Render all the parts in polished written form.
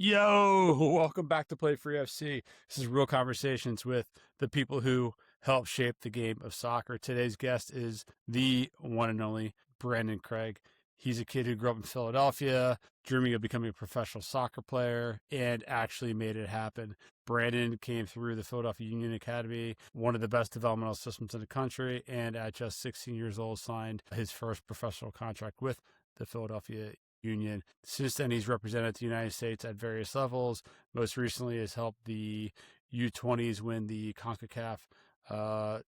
Yo, welcome back to Play Free FC. This is real conversations with the people who help shape the game of soccer. Today's guest is the one and only Brandan Craig. He's a kid who grew up in Philadelphia, dreaming of becoming a professional soccer player, and actually made it happen. Brandan came through the Philadelphia Union Academy, one of the best developmental systems in the country, and at just 16 years old, signed his first professional contract with the Philadelphia Union. Since then, he's represented the United States at various levels. Most recently, has helped the U20s win the CONCACAF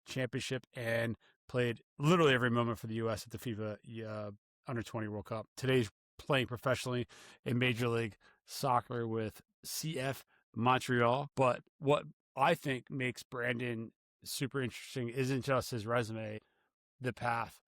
championship and played literally every moment for the U.S. at the FIFA Under 20 World Cup. Today, he's playing professionally in Major League Soccer with CF Montreal. But what I think makes Brandan super interesting isn't just his resume, the path.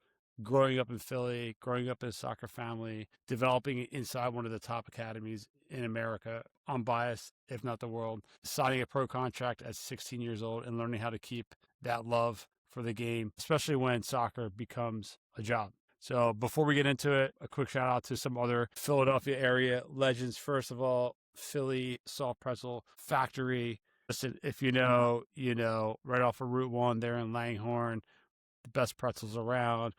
Growing up in Philly, growing up in a soccer family, developing inside one of the top academies in America, unbiased, if not the world, signing a pro contract at 16 years old and learning how to keep that love for the game, especially when soccer becomes a job. So before we get into it, a quick shout out to some other Philadelphia area legends. First of all, Philly Salt Pretzel Factory. Listen, if you know, you know, right off of Route 1 there in Langhorne, the best pretzels around.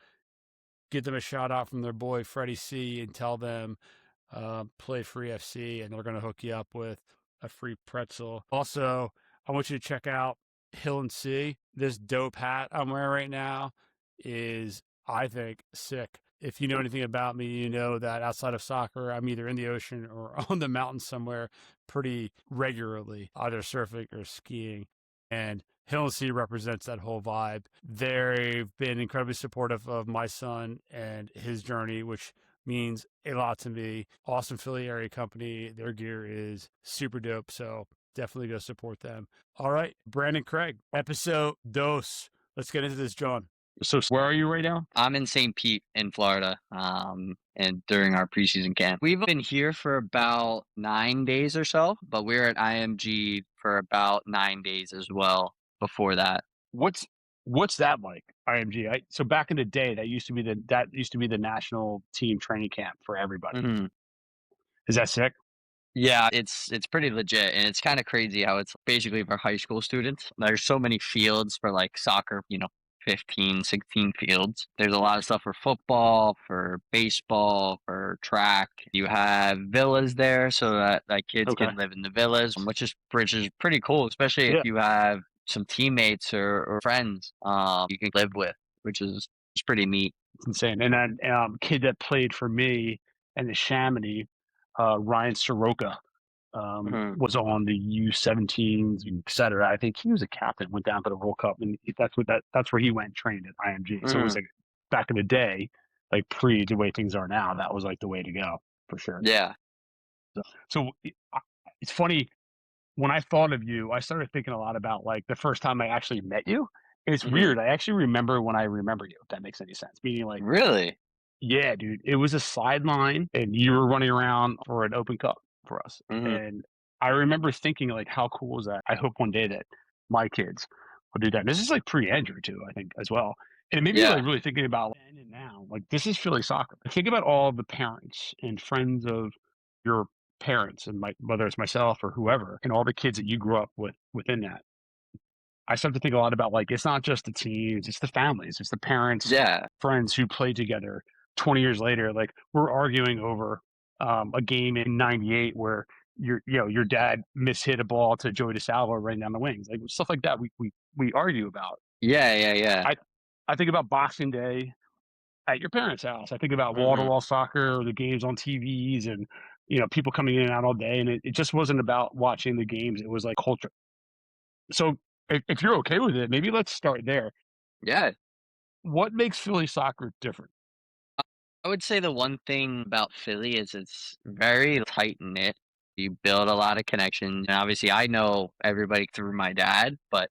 Give them a shout out from their boy Freddy C and tell them play free FC and they're going to hook you up with a free pretzel. Also, I want you to check out Hill and C. This dope hat I'm wearing right now is, I think, sick. If you know anything about me, you know that outside of soccer, I'm either in the ocean or on the mountain somewhere pretty regularly, either surfing or skiing. And Hill and Sea represents that whole vibe. They've been incredibly supportive of my son and his journey, which means a lot to me. Awesome Philly area company. Their gear is super dope. So definitely go support them. All right, Brandan Craig, episode dos. Let's get into this, John. So where are you right now? I'm in St. Pete in Florida, and during our preseason camp. We've been here for about 9 days or so, but we're at IMG for about 9 days as well before that. What's what's that like? IMG. So back in the day, that used to be the national team training camp for everybody. Mhm. Is that sick? Yeah, it's pretty legit, and it's kinda crazy how it's basically for high school students. There's so many fields for, like, soccer, 15, 16 fields. There's a lot of stuff for football, for baseball, for track. You have villas there so that kids Okay. can live in the villas, which is pretty cool, especially if Yeah. you have some teammates or friends, you can live with, which is pretty neat. It's insane. And then kid that played for me and the Chamonix, Ryan Soroka, Mhm. was on the U17s, et cetera. I think he was a captain, went down to the World Cup, and that's where he went and trained at IMG. So it was Mhm. like back in the day, like pre the way things are now, that was like the way to go for sure. Yeah. So it's funny when I thought of you, I started thinking a lot about like the first time I actually met you. It's Mhm. weird. I actually remember when I remember you, if that makes any sense. Meaning like, Really? yeah, dude, it was a sideline and you were running around for an open cup for us. Mhm. And I remember thinking like, how cool is that? I hope one day that my kids will do that. And this is like pre-Andrew too, I think, as well. And it made me Yeah. like really thinking about then and now. Like this is Philly soccer. Think about all the parents and friends of your parents and whether it's myself or whoever, and all the kids that you grew up with within that. I start to think a lot about like it's not just the teams, it's the families, it's the parents, Yeah. friends who played together 20 years later. Like we're arguing over a game in '98 where your dad mishit a ball to Joey DeSalvo right down the wings, like stuff like that. We argue about. Yeah, yeah, yeah. I I think about Boxing Day at your parents' house. I think about wall to Mhm. wall soccer or the games on TVs and people coming in and out all day. And it just wasn't about watching the games. It was like culture. So if you're okay with it, maybe let's start there. Yeah. What makes Philly soccer different? I would say the one thing about Philly is it's very tight knit. You build a lot of connections. And obviously I know everybody through my dad, but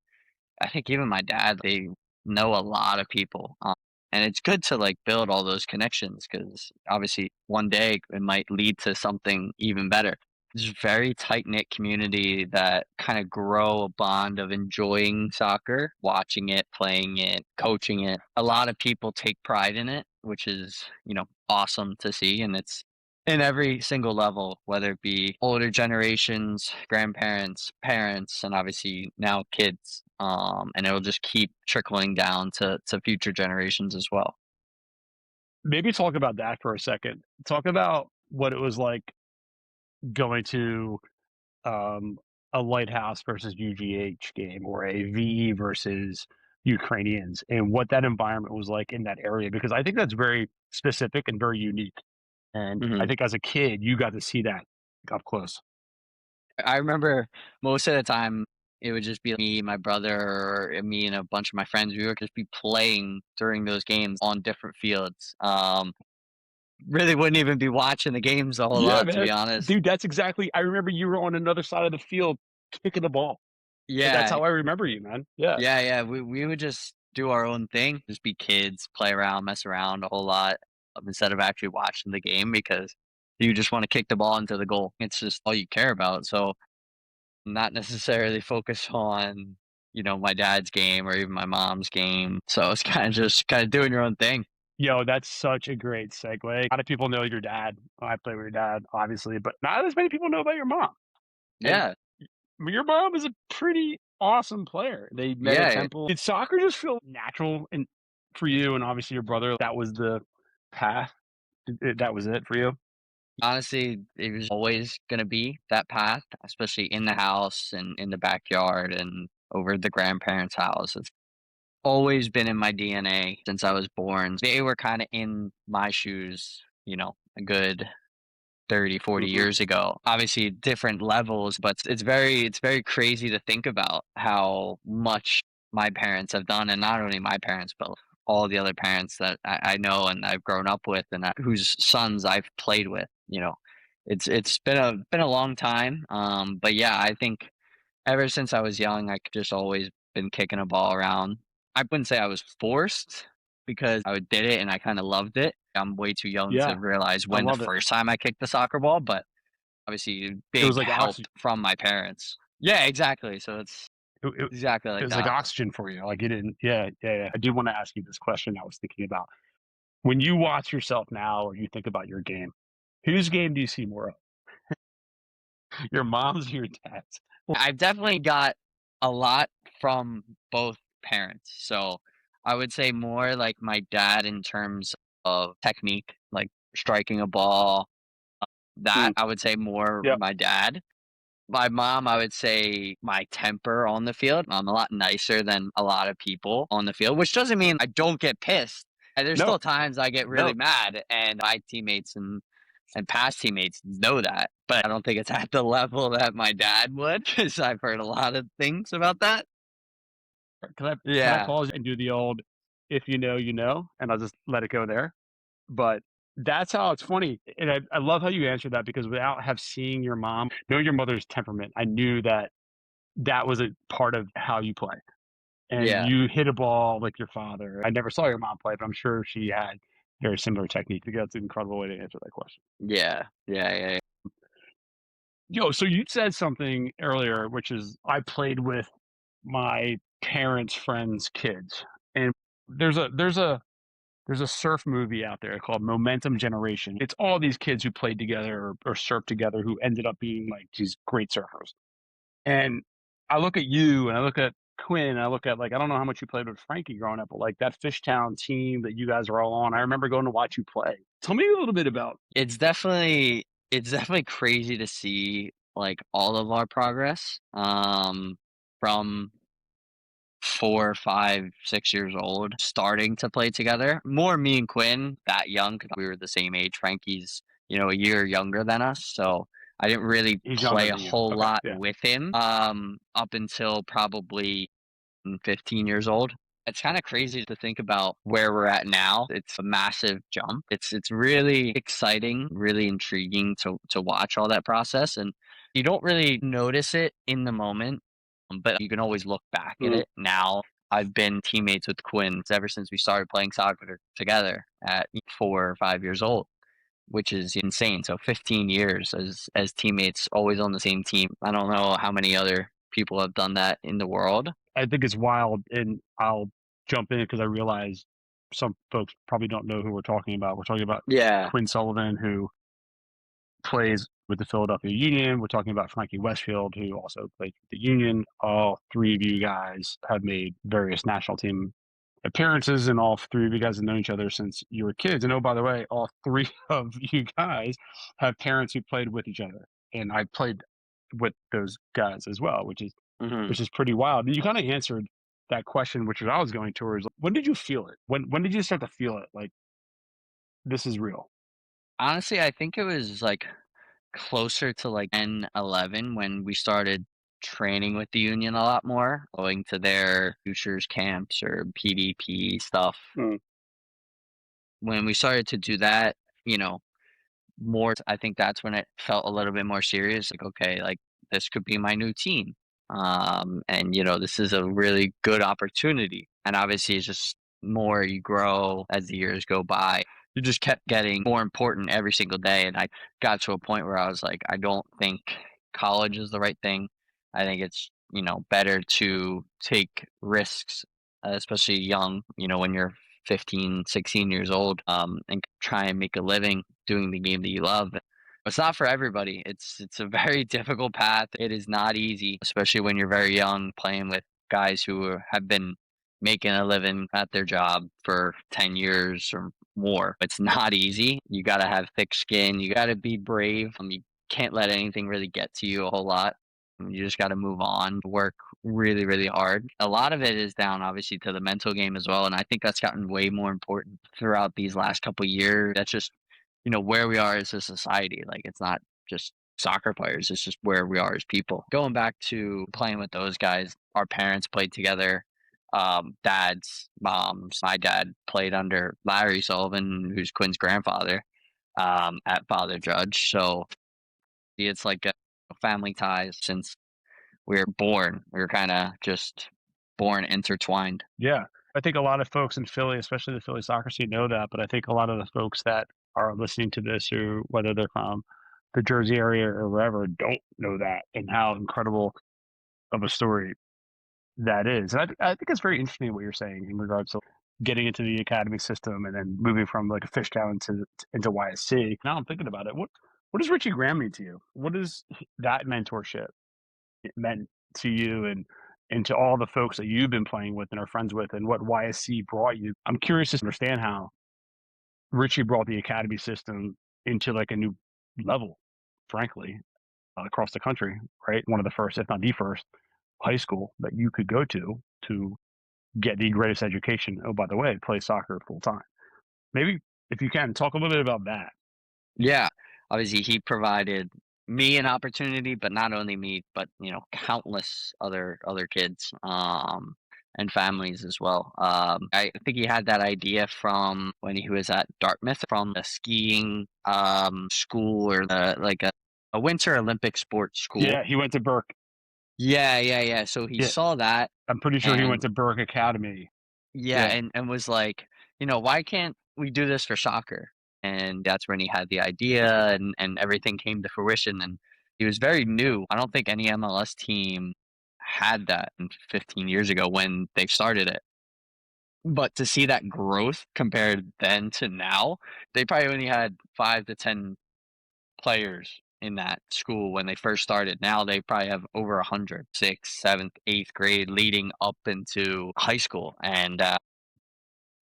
I think even my dad, they know a lot of people. And it's good to like build all those connections because obviously one day it might lead to something even better. It's a very tight knit community that kind of grow a bond of enjoying soccer, watching it, playing it, coaching it. A lot of people take pride in it, which is, awesome to see. And it's in every single level, whether it be older generations, grandparents, parents, and obviously now kids. And it'll just keep trickling down to future generations as well. Maybe talk about that for a second. Talk about what it was like going to um, a Lighthouse versus UGH game or a VE versus Ukrainians and what that environment was like in that area because I think that's very specific and very unique. And I Mhm. think as a kid, you got to see that up close. I remember most of the time it would just be me, my brother, or me and a bunch of my friends. We would just be playing during those games on different fields. Really wouldn't even be watching the games a whole Yeah, lot, to man. be honest. Dude, that's exactly. I remember you were on another side of the field kicking the ball. That's Yeah, how I remember you, man. Yeah. yeah. We would just do our own thing, just be kids, play around, mess around a whole lot instead of actually watching the game because you just want to kick the ball into the goal. It's just all you care about. So not necessarily focus on, my dad's game or even my mom's game. So it's kind of just kind of doing your own thing. Yo, that's such a great segue. A lot of people know your dad. I play with your dad, obviously, but not as many people know about your mom. And Yeah. your mom is a pretty awesome player. They met at Yeah. Temple. Did soccer just feel natural and for you and obviously your brother? That was the path. That was it for you. Honestly, it was always gonna be that path, especially in the house and in the backyard and over at the grandparents' house. It's always been in my DNA since I was born. They were kinda in my shoes, a good 30, 40 Hmm. years ago. Obviously different levels, but it's very crazy to think about how much my parents have done, and not only my parents, but all the other parents that I know and I've grown up with and whose sons I've played with, you know. It's been a long time. But yeah, I think ever since I was young, I just always been kicking a ball around. I wouldn't say I was forced because I did it and I kind of loved it. I'm way too young to Yeah, realize I when the love it. first time I kicked the soccer ball, but obviously It was big like help oxygen. from my parents. Yeah, exactly. So it's It, it, exactly it like was like that. oxygen for you. Like you didn't. Yeah, yeah, yeah. I do want to ask you this question. I was thinking about when you watch yourself now, or you think about your game. Whose game do you see more of? Your mom's or your dad's? I've definitely got a lot from both parents. So I would say more like my dad in terms of technique, like striking a ball. That Mm, I would say more yep. my dad. My mom, I would say my temper on the field. I'm a lot nicer than a lot of people on the field, which doesn't mean I don't get pissed. And there's No, still times I get really no. mad, and my teammates and past teammates know that. But I don't think it's at the level that my dad would, because I've heard a lot of things about that. Can I Yeah, pause and do the old if you know, you know, and I'll just let it go there. But that's how it's funny. And I love how you answered that because without have seeing your mom, knowing your mother's temperament, I knew that that was a part of how you play. And yeah, you hit a ball like your father. I never saw your mom play, but I'm sure she had very similar technique. I think that's an incredible way to answer that question. yeah. Yo, so you said something earlier, which is I played with my parents' friends' kids. And there's a surf movie out there called Momentum Generation. It's all these kids who played together or surfed together who ended up being like these great surfers. And I look at you and I look at Quinn, and I look at like I don't know how much you played with Frankie growing up, but like that Fishtown team that you guys are all on, I remember going to watch you play. Tell me a little bit about. It's definitely crazy to see like all of our progress. From 4, 5, 6 years old, starting to play together. More me and Quinn that young because we were the same age. Frankie's, a year younger than us, so I didn't really He's younger play a than you. whole Okay, lot yeah, with him, up until probably 15 years old. It's kind of crazy to think about where we're at now. It's a massive jump. It's really exciting, really intriguing to watch all that process, and you don't really notice it in the moment, but you can always look back at mm, it now. I've been teammates with Quinn ever since we started playing soccer together at 4 or 5 years old, which is insane. So 15 years as teammates, always on the same team. I don't know how many other people have done that in the world. I think it's wild, and I'll jump in because I realize some folks probably don't know who we're talking about. We're talking about Yeah. Quinn Sullivan, who plays with the Philadelphia Union. We're talking about Frankie Westfield, who also played with the Union. All three of you guys have made various national team appearances, and all three of you guys have known each other since you were kids. And oh, by the way, all three of you guys have parents who played with each other, and I played with those guys as well, Mhm. which is pretty wild. And you kind of answered that question, which was I was going towards. When did you feel it? When did you start to feel it? Like this is real. Honestly, I think it was, like, closer to, like, 10, 11 when we started training with the union a lot more, going to their futures camps or PvP stuff. Mm. When we started to do that, you know, more I think that's when it felt a little bit more serious, like, "Okay, like, this could be my new team, and, this is a really good opportunity." And obviously, it's just more you grow as the years go by, you just kept getting more important every single day, and I got to a point where I was like, "I don't think college is the right thing." I think it's, better to take risks, especially young, when you're 15, 16 years old, and try and make a living doing the game that you love. It's not for everybody. It's a very difficult path. It is not easy, especially when you're very young, playing with guys who have been making a living at their job for 10 years or more. It's not easy. You got to have thick skin. You got to be brave. You can't let anything really get to you a whole lot. You just got to move on, work really, really hard. A lot of it is down, obviously, to the mental game as well. And I think that's gotten way more important throughout these last couple years. That's just, where we are as a society. Like, it's not just soccer players, it's just where we are as people. Going back to playing with those guys, our parents played together. Dads, moms. My dad played under Larry Sullivan, who's Quinn's grandfather, at Father Judge. So it's like a family ties since we were born. We were kind of just born intertwined. Yeah. I think a lot of folks in Philly, especially the Philly soccer scene, know that. But I think a lot of the folks that are listening to this, or whether they're from the Jersey area or wherever, don't know that and how incredible of a story that is. And I think it's very interesting what you're saying in regards to getting into the academy system and then moving from like a fish down into YSC. Now I'm thinking about it. What does Richie Graham mean to you? What does that mentorship meant to you and to all the folks that you've been playing with and are friends with and what YSC brought you? I'm curious to understand how Richie brought the academy system into like a new level, frankly, across the country, right? One of the first, if not the first, high school that you could go to get the greatest education. Oh, by the way, play soccer full time. Maybe if you can talk a little bit about that. Yeah, obviously he provided me an opportunity, but not only me, but countless other kids, and families as well. I think he had that idea from when he was at Dartmouth, from the skiing school or a Winter Olympic sports school. Yeah, he went to Burke. Yeah, yeah, yeah. So he Yeah, saw that, I'm pretty sure he went and to Burke Academy. yeah, Yeah, and was like, "Why can't we do this for soccer?" And that's when he had the idea, and everything came to fruition, and he was very new. I don't think any MLS team had that 15 years ago when they started it. But to see that growth compared then to now, they probably only had 5 to 10 players in that school when they first started. Now they probably have over 100, 6th, 7th, 8th grade leading up into high school, and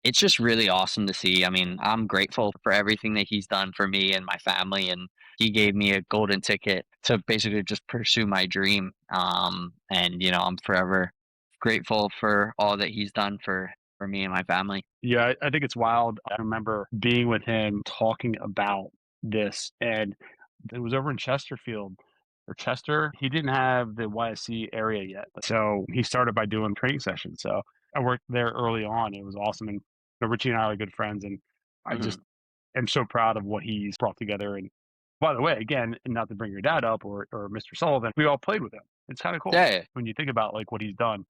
it's just really awesome to see. I mean, I'm grateful for everything that he's done for me and my family, and he gave me a golden ticket to basically just pursue my dream. And I'm forever grateful for all that he's done for me and my family. yeah, I think it's wild. I remember being with him talking about this, and it was over in Chesterfield or Chester. He didn't have the YSC area yet, so he started by doing training sessions. So I worked there early on. It was awesome, and Richie and I are good friends, and I just Mhm. am so proud of what he's brought together. And by the way, again, and not to bring your dad up or Mr. Sullivan, we all played with him. It's kind of cool Yeah, yeah. when you think about like what he's done.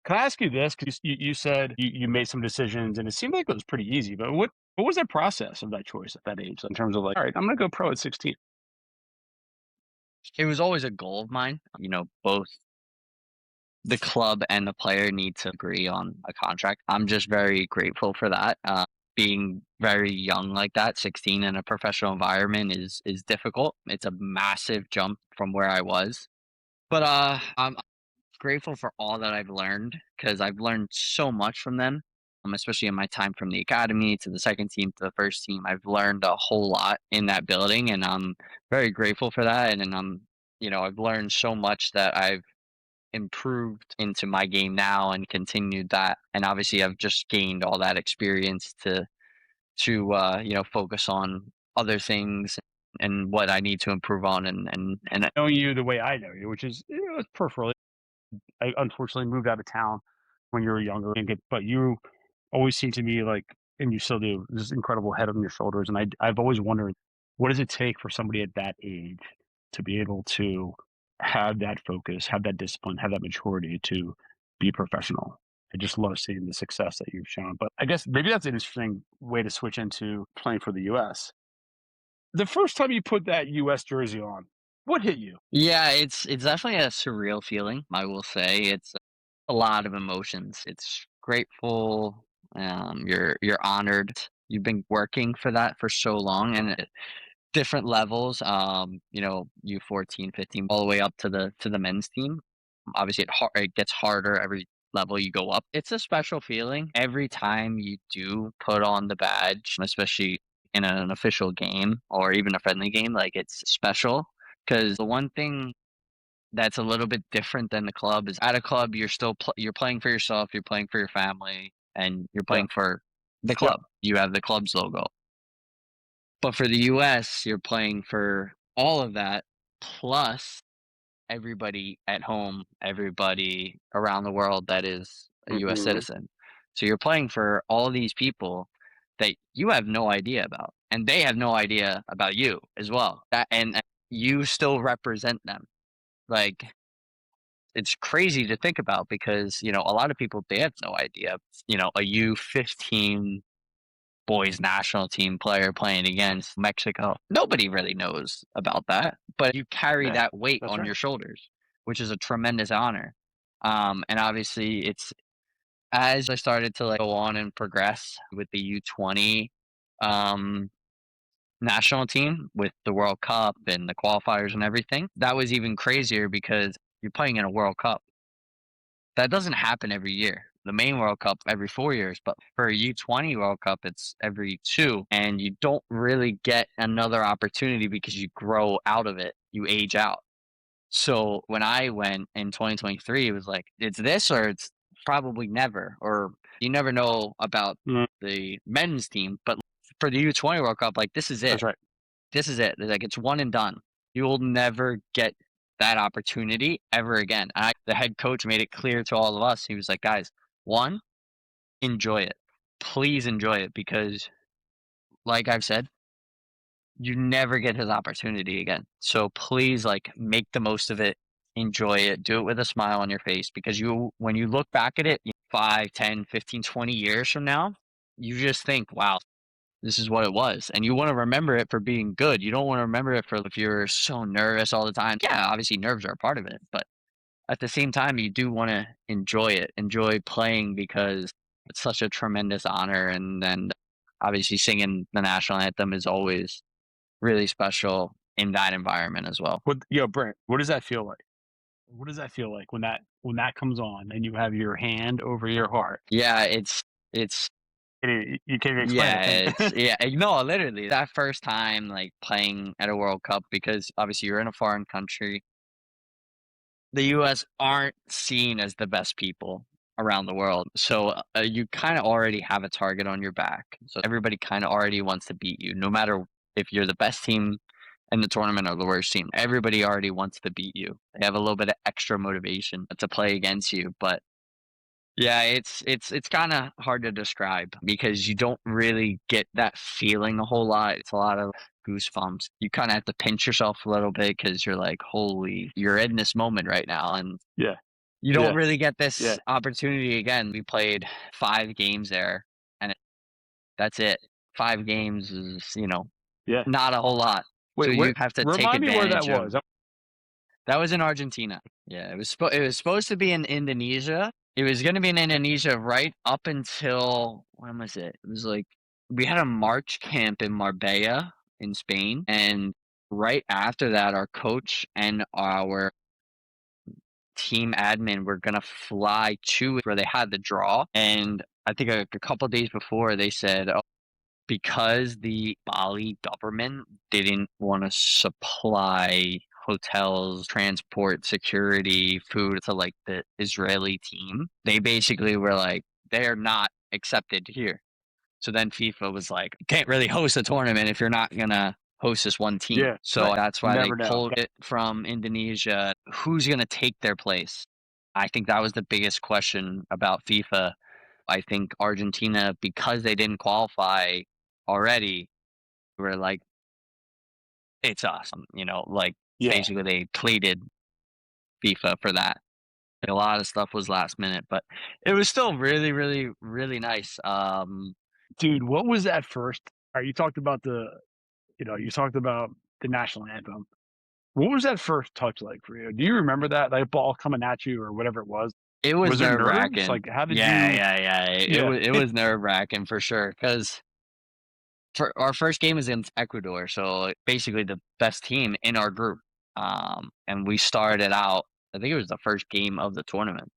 Can I ask you this? Because you said you made some decisions, and it seemed like it was pretty easy. But what was that process of that choice at that age, in terms of like, all right, I'm going to go pro at 16? It was always a goal of mine. Both the club and the player need to agree on a contract. I'm just very grateful for that. being very young like that, 16 in a professional environment is difficult. It's a massive jump from where I was. But I'm grateful for all that I've learned because I've learned so much from them. Especially in my time from the academy to the second team to the first team, I've learned a whole lot in that building, and I'm very grateful for that. And I've learned so much that I've improved into my game now and continued that. And obviously, I've just gained all that experience to focus on other things and what I need to improve on. And Knowing you the way I know you, which is peripherally, I unfortunately moved out of town when you were younger, but you always seem to me like, and you still do, this incredible head on your shoulders. And I've always wondered, what does it take for somebody at that age to be able to have that focus, have that discipline, have that maturity to be professional? I just love seeing the success that you've shown. But I guess maybe that's an interesting way to switch into playing for the U.S. The first time you put that U.S. jersey on, what hit you? yeah, it's definitely a surreal feeling. I will say it's a lot of emotions. It's grateful. You're honored. You've been working for that for so long, and different levels, U14, 15, all the way up to the men's team. Obviously, it gets harder every level you go up. It's a special feeling every time you do put on the badge, especially in an official game or even a friendly game. Like it's special because the one thing that's a little bit different than the club is at a club you're still you're playing for yourself, you're playing for your family, and you're Yeah. playing for the Yep. club. You have the club's logo. But for the US, you're playing for all of that, plus everybody at home, everybody around the world that is a US Hmm. citizen. So you're playing for all these people that you have no idea about, and they have no idea about you as well. And you still represent them. Like it's crazy to think about because, a lot of people they have no idea. A U15 boys national team player playing against Mexico. Nobody really knows about that, but you carry Yeah, that weight that's on right. your shoulders, which is a tremendous honor. And obviously, it's as I started to like go on and progress with the U20 um, national team with the World Cup and the qualifiers and everything. That was even crazier because you're playing in a World Cup that doesn't happen every year. The main World Cup every 4 years, but for a U20 World Cup, it's every two. And you don't really get another opportunity because you grow out of it, you age out. So when I went in 2023, it was like, it's this or it's probably never. Or you never know about Mm, the men's team. But for the U20 World Cup, like, this is it. that's right. This is it. Like it's one and done. You will never get that opportunity ever again. The head coach made it clear to all of us. He was like, guys, one, enjoy it. Please enjoy it because, like I've said, you never get his opportunity again. So please, like, make the most of it. Enjoy it. Do it with a smile on your face because when you look back at it 5, 10, 15, 20 years from now, you just think, wow, this is what it was. And you want to remember it for being good. You don't want to remember it for if you're so nervous all the time. Yeah, obviously nerves are a part of it, but at the same time, you do want to enjoy it, enjoy playing because it's such a tremendous honor. And then obviously singing the national anthem is always really special in that environment as well. Brent, what does that feel like? What does that feel like when that comes on and you have your hand over your heart? Yeah, it's You can't even explain it, yeah, can you? no, literally that first time like playing at a World Cup because obviously you're in a foreign country. The US aren't seen as the best people around the world. So you kind of already have a target on your back. So everybody kind of already wants to beat you, no matter if you're the best team in the tournament or the worst team. Everybody already wants to beat you. They have a little bit of extra motivation to play against you. But yeah, it's kind of hard to describe because you don't really get that feeling a whole lot. It's a lot of goosebumps. You kind of have to pinch yourself a little bit because you're like, holy, you're in this moment right now. And Yeah, you don't yeah, really get yeah, this opportunity again. We played 5 games there, and that's it. 5 games is, yeah. not a whole lot. Wait, So where? you have to take Remind me where that advantage of. was. That was in Argentina. Yeah, it was supposed to be in Indonesia. It was going to be in Indonesia right up until when was it? It was like we had a March camp in Marbella in Spain, and right after that, our coach and our team admin were gonna fly to where they had the draw, and I think a couple days before they said, "Oh, because the Bali government didn't want to supply hotels, transport, security, food to like the Israeli team, they basically were like, they're not accepted here." So then FIFA was like, you can't really host a tournament if you're not gonna host this one team. Yeah, So right. that's You why they never know. pulled it from Indonesia. Who's gonna take their place? I think that was the biggest question about FIFA. I think Argentina, because they didn't qualify already, were like, it's us. Like Yeah. basically they pleaded FIFA for that. A lot of stuff was last minute, but it was still really, really, really nice. Dude, what was that first? You talked about you talked about the national anthem. What was that first touch like for you? Do you remember that like ball coming at you or whatever it was? It was Was there nerves? nerve-wracking. Like, how did Yeah, you? yeah, yeah. It Yeah, was it was nerve-wracking for sure. Because for our first game was against Ecuador, so basically the best team in our group. And we started out, I think it was the first game of the tournament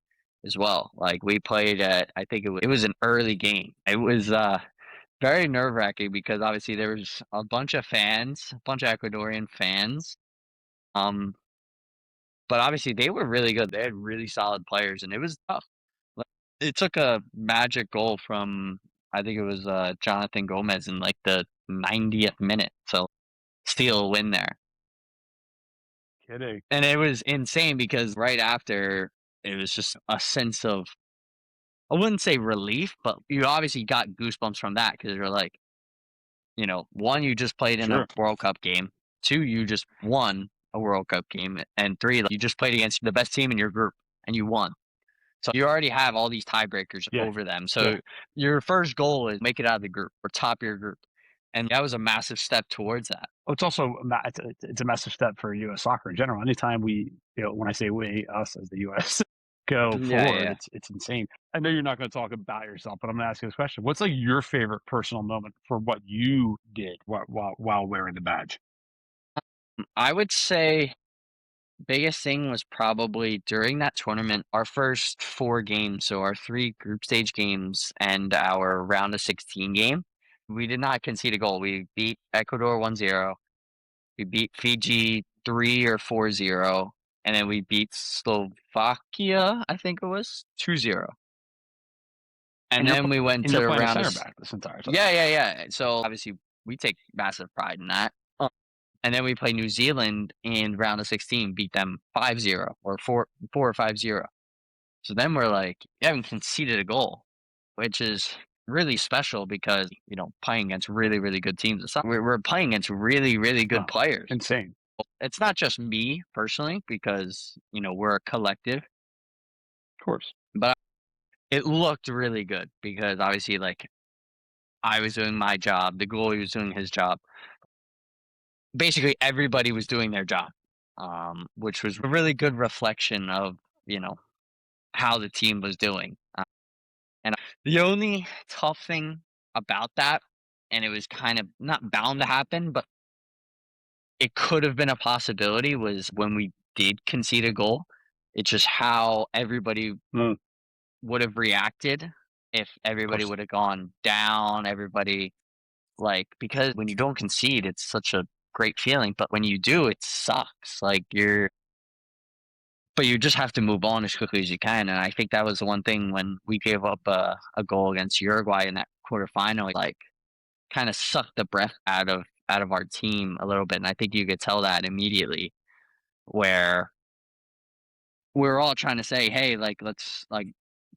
as well. Like we played at, I think it was an early game. It was very nerve-wracking because obviously there was a bunch of fans, a bunch of Ecuadorian fans. Um, but obviously they were really good. They had really solid players, and it was tough. Like, it took a magic goal from, I think it was Jonathan Gomez in like the 90th minute to steal a win there. kidding. And it was insane because right after, it was just a sense of, I wouldn't say relief, but you obviously got goosebumps from that because you're like, one, you just played in a Sure. World Cup game. Two, you just won a World Cup game. And three, like, you just played against the best team in your group and you won. So you already have all these tiebreakers Yeah, over them. yeah. So your first goal is make it out of the group or top your group. And that was a massive step towards that. Well, it's also it's a massive step for U.S. soccer in general. Anytime we, when I say we, us as the U.S. go Yeah, forward, yeah. it's insane. I know you're not going to talk about yourself, but I'm going to ask you this question: what's like your favorite personal moment for what you did while wearing the badge? I would say biggest thing was probably during that tournament, our first four games, so our three group stage games and our round of 16 game, we did not concede a goal. We beat Ecuador 1-0. We beat Fiji 3 or 4-0, and then we beat Slovakia, I think it was 2-0. And And you're then we went and to you're the playing a round center of back this entire time. yeah, yeah, yeah. So obviously we take massive pride in that. And then we play New Zealand in round of 16, beat them 5-0 or 4 or 5-0. So then we're like, you haven't conceded a goal, which is really special because, playing against really, really good teams. We're playing against really, really good Oh, players. insane. It's not just me personally because, we're a collective, Of course. but it looked really good because obviously, like, I was doing my job, the goalie was doing his job. Basically, everybody was doing their job, which was a really good reflection of, you know, how the team was doing. And the only tough thing about that, and it was kind of not bound to happen, but it could have been a possibility, was when we did concede a goal. It's just how everybody Of would have reacted if everybody course. would have gone down, everybody, like, because when you don't concede, it's such a great feeling, but when you do, it sucks. Like, but you just have to move on as quickly as you can. And I think that was the one thing when we gave up a goal against Uruguay in that quarterfinal, like, kind of sucked the breath out of our team a little bit. And I think you could tell that immediately, where we're all trying to say, hey, like, let's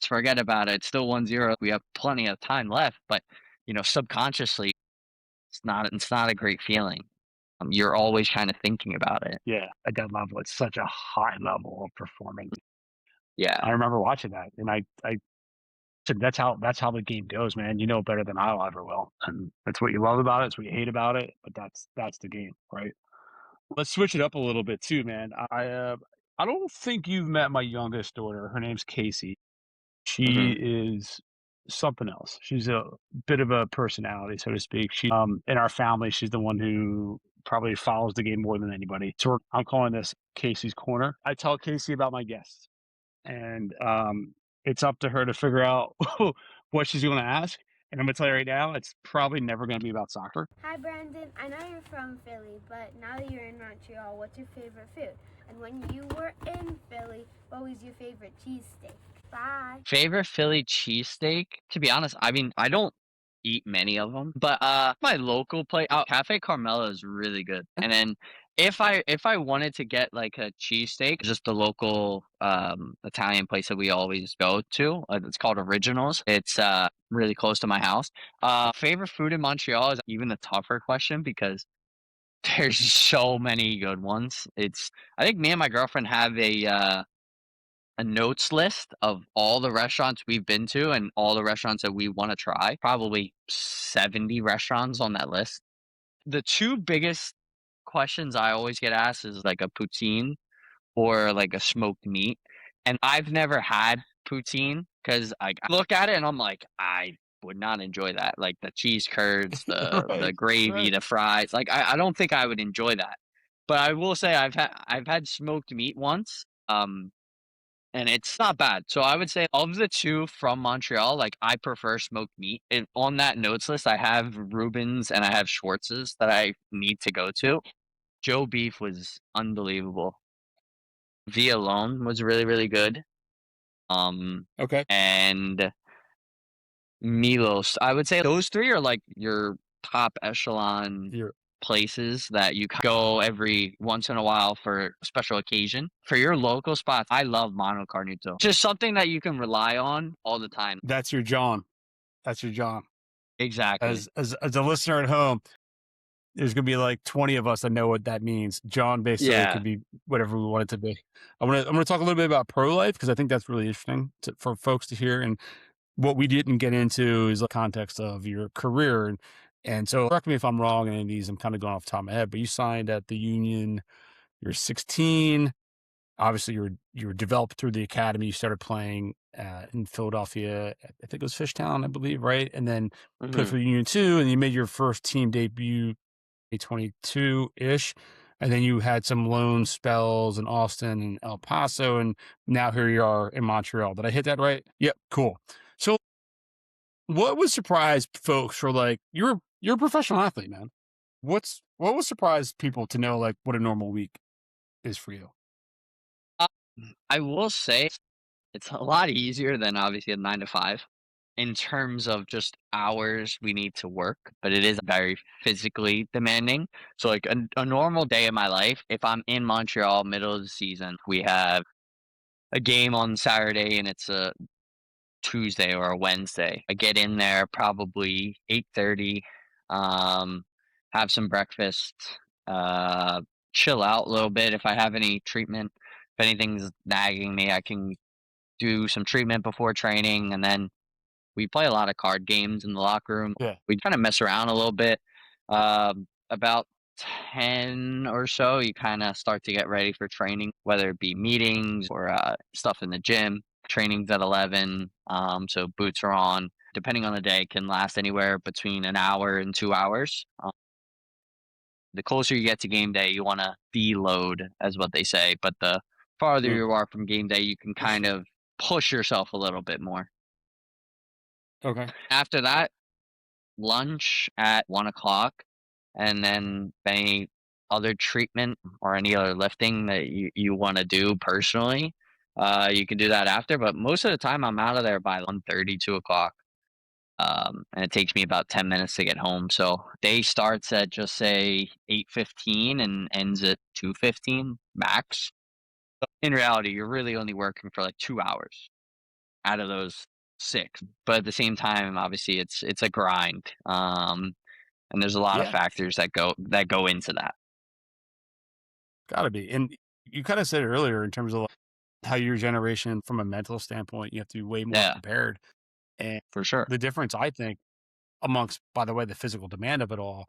forget about it. It's still 1-0. We have plenty of time left, but subconsciously, it's not a great feeling. You're always kind of thinking about it. Yeah, at that level, it's such a high level of performance. Yeah. I remember watching that, and I said that's how the game goes, man. You know better than I ever will, and that's what you love about it. It's what you hate about it, but that's the game, right? Let's switch it up a little bit too, man. I don't think you've met my youngest daughter. Her name's Casey. She Hmm. is something else. She's a bit of a personality, so to speak. She in our family, she's the one who probably follows the game more than anybody. So I'm calling this Casey's Corner. I tell Casey about my guests, and it's up to her to figure out what she's going to ask. And I'm going to tell you right now, it's probably never going to be about soccer. Hi, Brandon. I know you're from Philly, but now that you're in Montreal, what's your favorite food? And when you were in Philly, what was your favorite cheesesteak? Bye. Favorite Philly cheesesteak? To be honest, I mean, I don't eat many of them, but my local place, Cafe Carmela is really good. And then if I wanted to get like a cheesesteak, just the local Italian place that we always go to, it's called Originals. It's really close to my house. Favorite food in Montreal is even a tougher question because there's so many good ones. I think me and my girlfriend have a notes list of all the restaurants we've been to and all the restaurants that we wanna try, probably 70 restaurants on that list. The 2 biggest questions I always get asked is, like, a poutine or, like, a smoked meat, and I've never had poutine 'cause I look at it and I'm like, "I would not enjoy that." Like, the cheese curds, the Right, gravy, right. the fries, like, I don't think I would enjoy that. But I will say I've had smoked meat once, and it's not bad. So I would say of the 2 from Montreal, like, I prefer smoked meat. And on that notes list, I have Reuben's and I have Schwartz's that I need to go to. Joe Beef was unbelievable. V alone was really, really good. Um, Okay. and Milos. I would say those 3 are, like, your top echelon You're places that you go every once in a while for a special occasion. For your local spots, I love Mono Carnito. Just something that you can rely on all the time. that's your John. That's your John. Exactly. As a listener at home, there's gonna be like 20 of us that know what that means. John basically Yeah. could be whatever we want it to be. I'm gonna talk a little bit about pro life because I think that's really interesting for folks to hear. And what we didn't get into is the context of your career. And so correct me if I'm wrong in any of these. I'm kind of going off the top of my head, but you signed at the Union. You're 16. Obviously, you were developed through the academy. You started playing in Philadelphia. I think it was Fishtown, I believe, right? And then played Mhm. for the Union too. And you made your first team debut 22 ish. And then you had some loan spells in Austin and El Paso. And now here you are in Montreal. Did I hit that right? Yep. Cool. So what would surprise folks for like, you're a professional athlete, man. What would surprise people to know like what a normal week is for you? Uh, I will say it's a lot easier than obviously a 9 to 5 in terms of just hours we need to work, but it is very physically demanding. So, like, a normal day in my life, if I'm in Montreal, middle of the season, we have a game on Saturday and it's a Tuesday or a Wednesday. I get in there probably 8:30, um, have some breakfast, uh, chill out a little bit if I have any treatment. If anything's nagging me, I can do some treatment before training, and then we play a lot of card games in the locker room. Yeah. We kinda mess around a little bit. About 10 or so, you kinda start to get ready for training, whether it be meetings or, stuff in the gym. Training's at 11, so boots are on. Depending on the day, can last anywhere between an hour and 2 hours. The closer you get to game day, you wanna deload, as what they say, but the farther Mm, you are from game day, you can kind of push yourself a little bit more. okay. After that, lunch at 1 o'clock, and then any other treatment or any other lifting that you wanna do personally, you can do that after, but most of the time, I'm out of there by 1:30, 2 o'clock, and it takes me about 10 minutes to get home, so day starts at, just say, 8:15 and ends at 2:15 max. In reality, you're really only working for, like, 2 hours out of those 6, but at the same time, obviously, it's a grind, and there's a lot of Yeah. factors that go into that. Gotta be. And you kind of said it earlier in terms of like, how your generation, from a mental standpoint, you have to be way more Yeah, prepared. And for sure. the difference, I think, amongst, by the way, the physical demand of it all,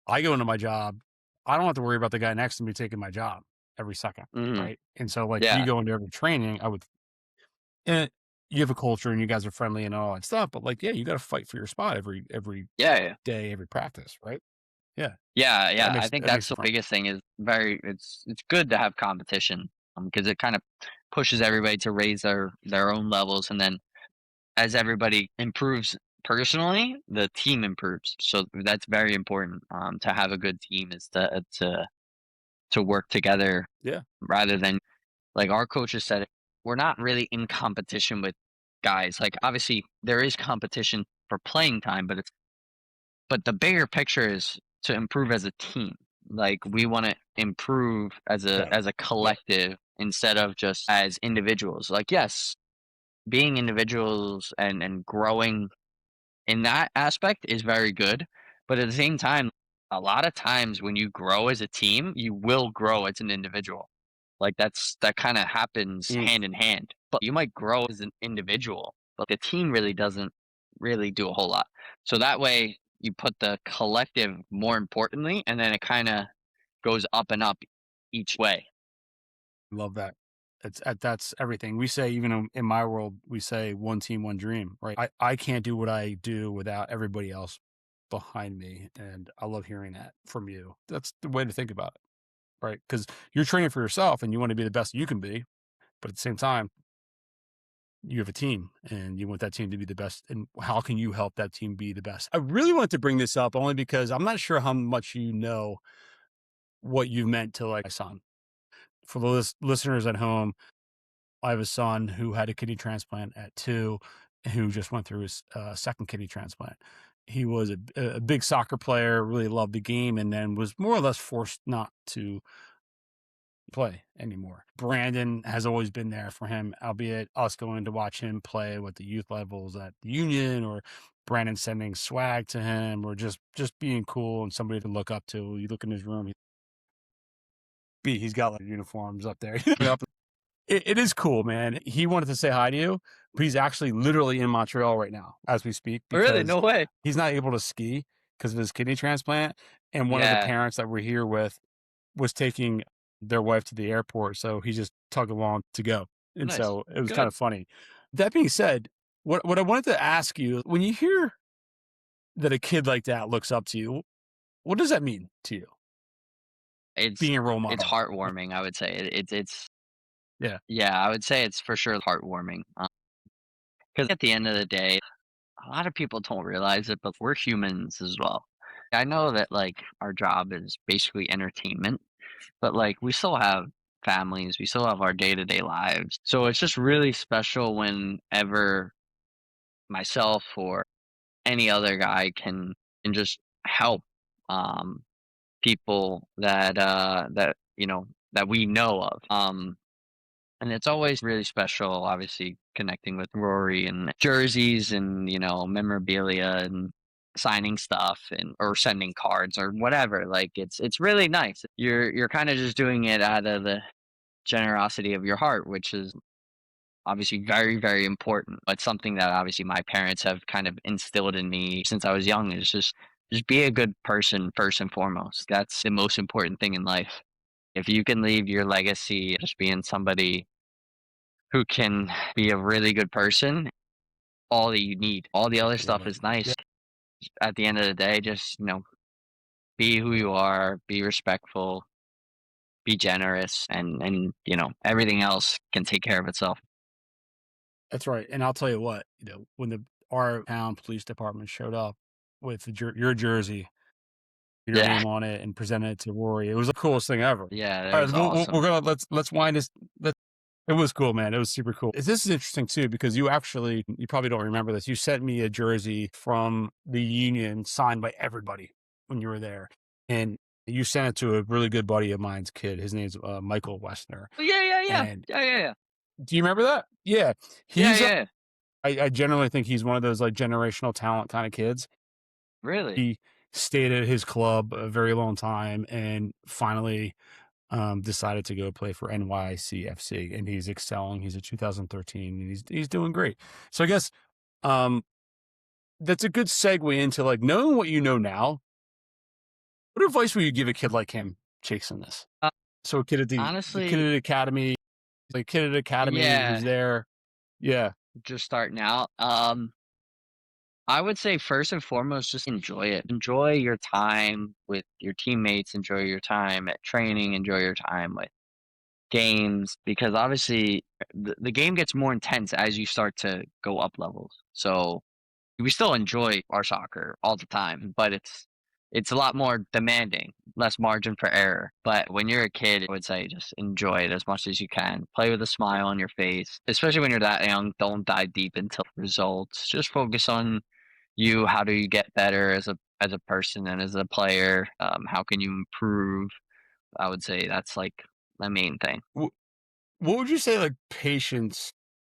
I go into my job, I don't have to worry about the guy next to me taking my job every second. Mhm. Right. And so, like, you Yeah. go into every training, I would. you have a culture and you guys are friendly and all that stuff, but like, yeah, you got to fight for your spot every Yeah, day, every practice, right? Yeah, yeah. I think that makes that's it the fun. biggest thing. Is it's good to have competition because it kind of pushes everybody to raise their own levels, and then as everybody improves personally, the team improves. So that's very important. To have a good team is to work together Yeah, rather than like our coaches said it, we're not really in competition with guys. Like obviously there is competition for playing time, but the bigger picture is to improve as a team. Like we want to improve yeah, as a collective instead of just as individuals. Like yes, being individuals and growing in that aspect is very good. But at the same time, a lot of times when you grow as a team, you will grow as an individual. Like that kind of happens mm, hand in hand. But you might grow as an individual, but the team really doesn't really do a whole lot. So that way you put the collective more importantly, and then it kind of goes up and up each way. love that. That's everything. We say, even in my world, we say one team, one dream, right? I can't do what I do without everybody else behind me, and I love hearing that from you. That's the way to think about it, right? Because you're training for yourself and you want to be the best you can be, but at the same time, you have a team and you want that team to be the best. And how can you help that team be the best? I really wanted to bring this up only because I'm not sure how much you know what you've meant to like my son. For the listeners at home, I have a son who had a kidney transplant at 2, who just went through his second kidney transplant. He was a big soccer player, really loved the game, and then was more or less forced not to play anymore. Brandan has always been there for him, albeit us going to watch him play with the youth levels at the Union, or Brandan sending swag to him, or just being cool and somebody to look up to. You look in his room, he's got like uniforms up there. It is cool, man. He wanted to say hi to you, but he's actually literally in Montreal right now as we speak Really? because No way. he's not able to ski because of his kidney transplant. And one of the Yeah. parents that we're here with was taking their wife to the airport, so he just tugged along to go. And Nice. so it was kind Good. of funny. That being said, what I wanted to ask you, when you hear that a kid like that looks up to you, what does that mean to you? It's Being a role it's model. heartwarming, I would say. It's Yeah. yeah, I would say it's for sure heartwarming. Because at the end of the day, a lot of people don't realize it, but we're humans as well. I know that like our job is basically entertainment, but like we still have families, we still have our day-to-day lives. So it's just really special whenever myself or any other guy can just help um people that that we know of. And it's always really special, obviously, connecting with Rory and jerseys and, memorabilia and signing stuff and or sending cards or whatever. Like it's really nice. You're kind of just doing it out of the generosity of your heart, which is obviously very, very important. But something that obviously my parents have kind of instilled in me since I was young is just be a good person first and foremost. That's the most important thing in life. If you can leave your legacy just being somebody who can be a really good person, all that you need. All the other Love stuff it. is Yeah. nice. At the end of the day, just, be who you are, be respectful, be generous, and everything else can take care of itself. That's right. And I'll tell you what, when our town police department showed up with your jersey, your Yeah. name on it, and presented it to Rory, it was the coolest thing ever. Yeah, that All right, was we're awesome. gonna let's wind this. It was cool, man. It was super cool. This is interesting too because you probably don't remember this. You sent me a jersey from the Union signed by everybody when you were there, and you sent it to a really good buddy of mine's kid. His name's Michael Westner. Oh, yeah, yeah, yeah. And Yeah, yeah, yeah. do you remember that? Yeah, Yeah, he's yeah. I generally think he's one of those like generational talent kind of kids. Really? He stayed at his club a very long time and finally decided to go play for NYCFC, and he's excelling. He's a 2013 and he's doing great. So I guess um, that's a good segue into like knowing what you know now. What advice would you give a kid like him chasing this? Uh, So a kid at the kid honestly, at academy, like kid at academy yeah. who's there. Yeah. just starting out. I would say first and foremost, just enjoy it. Enjoy your time with your teammates, enjoy your time at training, enjoy your time with games, because obviously the game gets more intense as you start to go up levels. So we still enjoy our soccer all the time, but it's a lot more demanding, less margin for error. But when you're a kid, I would say just enjoy it as much as you can. Play with a smile on your face, especially when you're that young. Don't dive deep into results. Just focus on you. How do you get better as a person and as a player? How can you improve? I would say that's like the main thing. What would you say like patience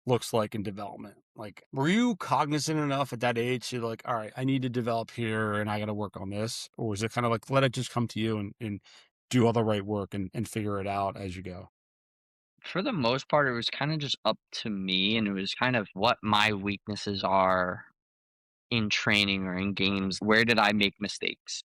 looks like in development? Like, were you cognizant enough at that age to like, all right, I need to develop here and I got to work on this? Or was it kind of like, let it just come to you and do all the right work and figure it out as you go? For the most part, it was kind of just up to me, and it was kind of what my weaknesses are in training or in games. Where did I make mistakes?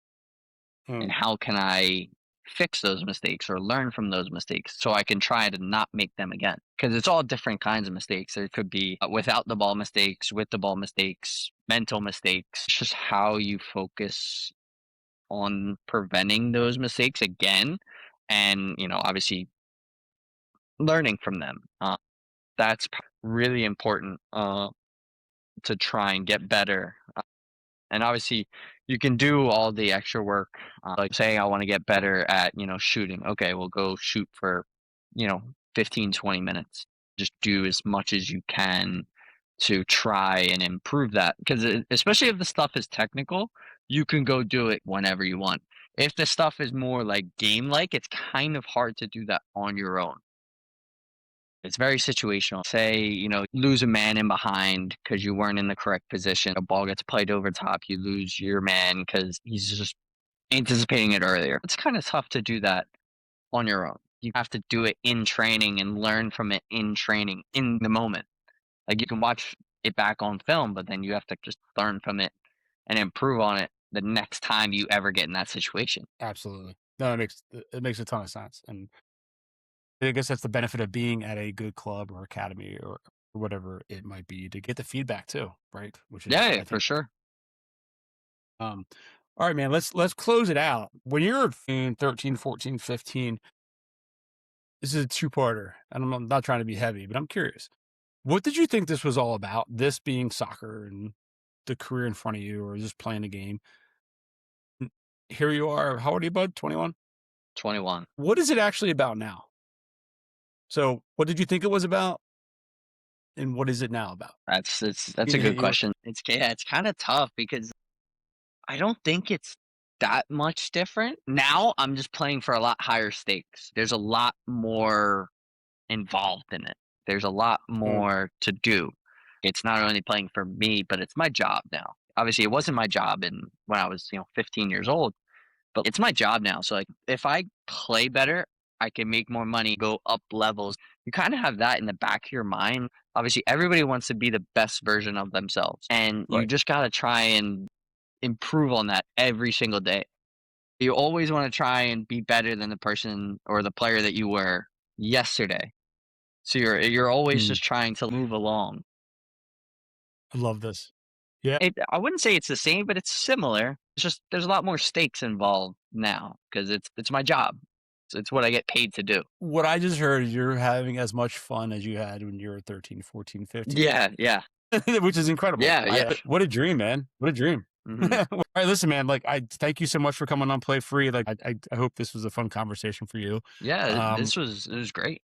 Hmm, And how can I fix those mistakes or learn from those mistakes so I can try to not make them again? Because it's all different kinds of mistakes. There could be without the ball mistakes, with the ball mistakes, mental mistakes. It's just how you focus on preventing those mistakes again, and obviously learning from them. That's really important to try and get better. And obviously, you can do all the extra work, like saying I want to get better at shooting. Okay, well, go shoot for you know 15, 20 minutes. Just do as much as you can to try and improve that, because especially if the stuff is technical, you can go do it whenever you want. If the stuff is more like game like, it's kind of hard to do that on your own. It's very situational. Say, lose a man in behind because you weren't in the correct position. A ball gets played over top. You lose your man because he's just anticipating it earlier. It's kind of tough to do that on your own. You have to do it in training and learn from it in training in the moment. Like, you can watch it back on film, but then you have to just learn from it and improve on it the next time you ever get in that situation. absolutely. No, it makes a ton of sense. And I guess that's the benefit of being at a good club or academy or whatever it might be to get the feedback too, right? Which is, Yeah, yeah, I for think, sure. um, all right, man, let's close it out. When you're 13, 14, 15, this is a two-parter, and I'm not trying to be heavy, but I'm curious. What did you think this was all about? This being soccer and the career in front of you, or just playing a game? N- Here you are. How old are you, bud? 21? 21. What is it actually about now? So, what did you think it was about, and what is it now about? That's Need a to hit good you. question. It's kind of tough because I don't think it's that much different. Now I'm just playing for a lot higher stakes. There's a lot more involved in it. There's a lot Mm, more to do. It's not only playing for me, but it's my job now. Obviously, it wasn't my job when I was, 15 years old, but it's my job now. So like if I play better, I can make more money, go up levels. You kind of have that in the back of your mind. Obviously, everybody wants to be the best version of themselves, and you right. just got to try and improve on that every single day. You always want to try and be better than the person or the player that you were yesterday. So you're always Mm, just trying to move along. I love this. Yeah. I wouldn't say it's the same, but it's similar. It's just there's a lot more stakes involved now because it's my job. It's what I get paid to do. What I just heard, you're having as much fun as you had when you were 13, 14, 15, Yeah, yeah, which is incredible. yeah, yeah. What a dream, man. What a dream. Hmm. All right, listen, man, like, I thank you so much for coming on Play Free. Like, I hope this was a fun conversation for you. Yeah. Um, It was great.